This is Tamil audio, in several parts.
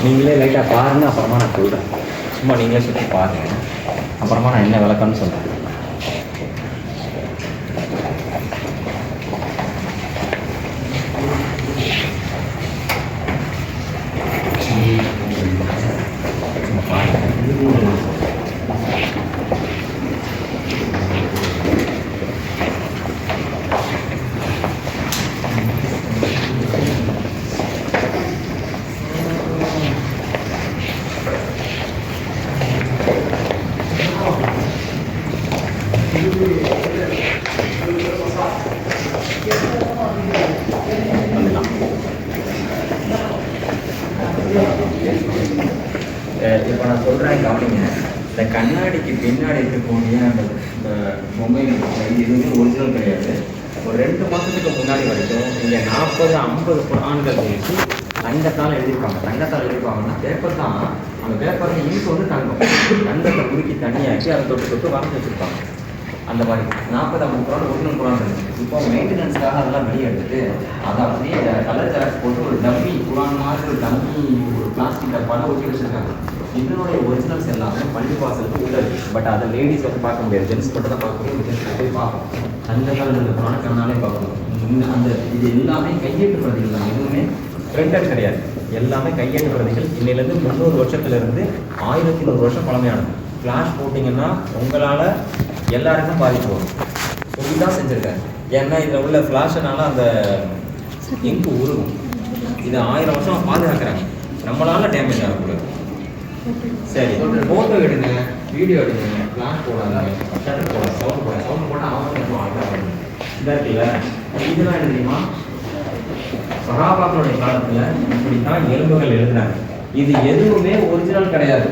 நீங்களே லைட்டாக பாருங்க, அப்புறமா நான் சொல்கிறேன். சும்மா நீங்களே சுற்றி பாருங்கள், அப்புறமா நான் என்ன விளக்கம்னு சொல்கிறேன். இப்போ நான் சொல்கிறேன் கவனிங்க. இந்த கண்ணாடிக்கு பின்னாடி இருக்கக்கூடிய அந்த பொம்மை எதுவுமே ஒரிஜினல் கிடையாது. ஒரு 2 மாதத்துக்கு முன்னாடி வரைக்கும் இங்கே 40-50 குரான்கள் வச்சு தங்கத்தால் எழுதியிருப்பாங்க. தங்கத்தால் எழுதியிருப்பாங்கன்னா பேப்பர் தான். அந்த பேப்பரில் இங்கு வந்து தங்கம் தங்கத்தை குறுக்கி தனியாக்கி அதை தொட்டு வரைஞ்சி வச்சுருப்பாங்க. அந்த மாதிரி 40-50 குரான் ஒரிஜினல் குரான் இருக்குது. இப்போ மெயின்டெனன்ஸ்க்காக அதெல்லாம் வெளியே எடுத்துட்டு அதை அப்படியே கலர் ஜெராக்ஸ் போட்டு ஒரு டம்மி குரான் மாதிரி ஒரு டம்மி ஒரு பிளாஸ்டிக் டப்பால ஊற்றி வச்சுருக்காங்க. இதனுடைய ஒரிஜினல்ஸ் எல்லாமே பள்ளி வாசலுக்கு உள்ள இருக்குது. பட் அதை லேடிஸ் வந்து பார்க்க முடியாது, ஜென்ஸ் மட்டும் தான் பார்க்க முடியும். ஜென்ஸ் போய் பார்ப்போம். அந்த காலத்தில் குரான கண்ணாலே பார்க்கணும். அந்த இது எல்லாமே கையெட்டு பிரதிகள் தான், எதுவுமே பிரிண்டட் கிடையாது. எல்லாமே கையெட்டு பிரதிகள். இன்னிலேருந்து 300 வருஷத்துலேருந்து 1100 வருஷம் பழமையானது. ஃப்ளாஷ் போட்டிங்கன்னா உங்களால் எல்லாருக்கும் பாதிப்பு வரும். சொல்லி தான் செஞ்சுருக்காரு. ஏன்னா இதில் உள்ள ஃப்ளாஷனால அந்த இங்கு உருகும். இதை 1000 வருஷம் பாதுகாக்கிறாங்க. நம்மளால டேமேஜ் ஆகக்கூடாது. சரி, ஃபோட்டோ எடுங்க, வீடியோ எடுங்க, ஃப்ளாஷ் போடாதாங்க, ஷட்டர் போட, சவுண்ட் போட்டால் அவங்க இதாக இருக்குல்ல. இதெல்லாம் எழுதுமா சஹாபாக்களுடைய காலத்தில் இப்படி தான் எலும்புகள் எழுதுனாங்க. இது எதுவுமே ஒரிஜினல் கிடையாது.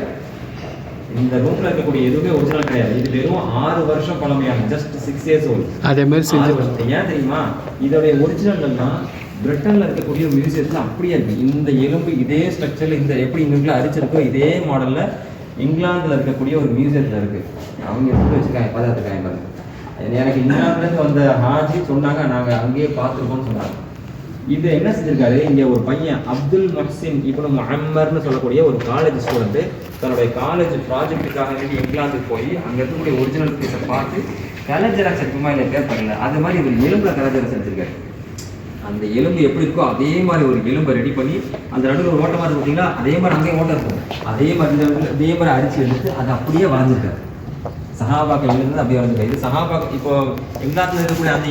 இந்த ரூம்ல இருக்கக்கூடிய எதுவுமே ஒரிஜினல் கிடையாது. இது வெறும் 6 வருஷம் பழமையான, ஜஸ்ட் 6 years old. அதே மாதிரி செஞ்சு ஏன் தெரியுமா? இதோடைய ஒரிஜினல் தான் பிரிட்டன்ல இருக்கக்கூடிய மியூசியத்தில் அப்படியே இருக்கு. இந்த எலும்பு இதே ஸ்ட்ரக்சர்ல, இந்த எப்படி இங்கிலாந்துல அரிச்சிருக்கோ இதே மாடல்ல இங்கிலாந்துல இருக்கக்கூடிய ஒரு மியூசியத்தில் இருக்கு. அவங்க எப்படி வச்சுருக்காங்க, பாதுகாத்துருக்காங்க பாருங்க. எனக்கு இங்கிலாந்துலேருந்து வந்த ஹாஜி சொன்னாங்க, நாங்கள் அங்கேயே பார்த்துருக்கோம்னு சொன்னாங்க. இது என்ன செஞ்சிருக்காரு, இங்கே ஒரு பையன் அப்துல் மஹ்சின் இப்னு முஹம்மர்னு சொல்லக்கூடிய ஒரு காலேஜ் ஸ்டூடெண்ட்டு தன்னுடைய காலேஜ் ப்ராஜெக்ட்டுக்காக வேண்டி இங்கிலாந்துக்கு போய் அங்கே இருக்கக்கூடிய ஒரிஜினல் பீஸை பார்த்து கலர் ஜெராக்ஸ் இருக்குமா இல்லை பேப்பரில், அது மாதிரி ஒரு எலும்பில் கலர் ஜெராக்ஸ் எடுத்திருக்காரு. அந்த எலும்பு எப்படி இருக்கோ அதே மாதிரி ஒரு எலும்பை ரெடி பண்ணி அந்த நடுவில் ஒரு ஓட்டமாக இருக்கு பார்த்தீங்களா, அதே மாதிரி அங்கேயும் ஓட்டம் இருக்கும். அதே மாதிரி இதே மாதிரி அரிச்சு எடுத்து அதை அப்படியே வரைஞ்சிருக்காரு. சஹாபாக்கள் எழுதுறது அப்படியே வரைஞ்சிருக்காரு. இது சஹாபாக்கள் இப்போ இங்கிலாந்துல இருக்கக்கூடிய அந்த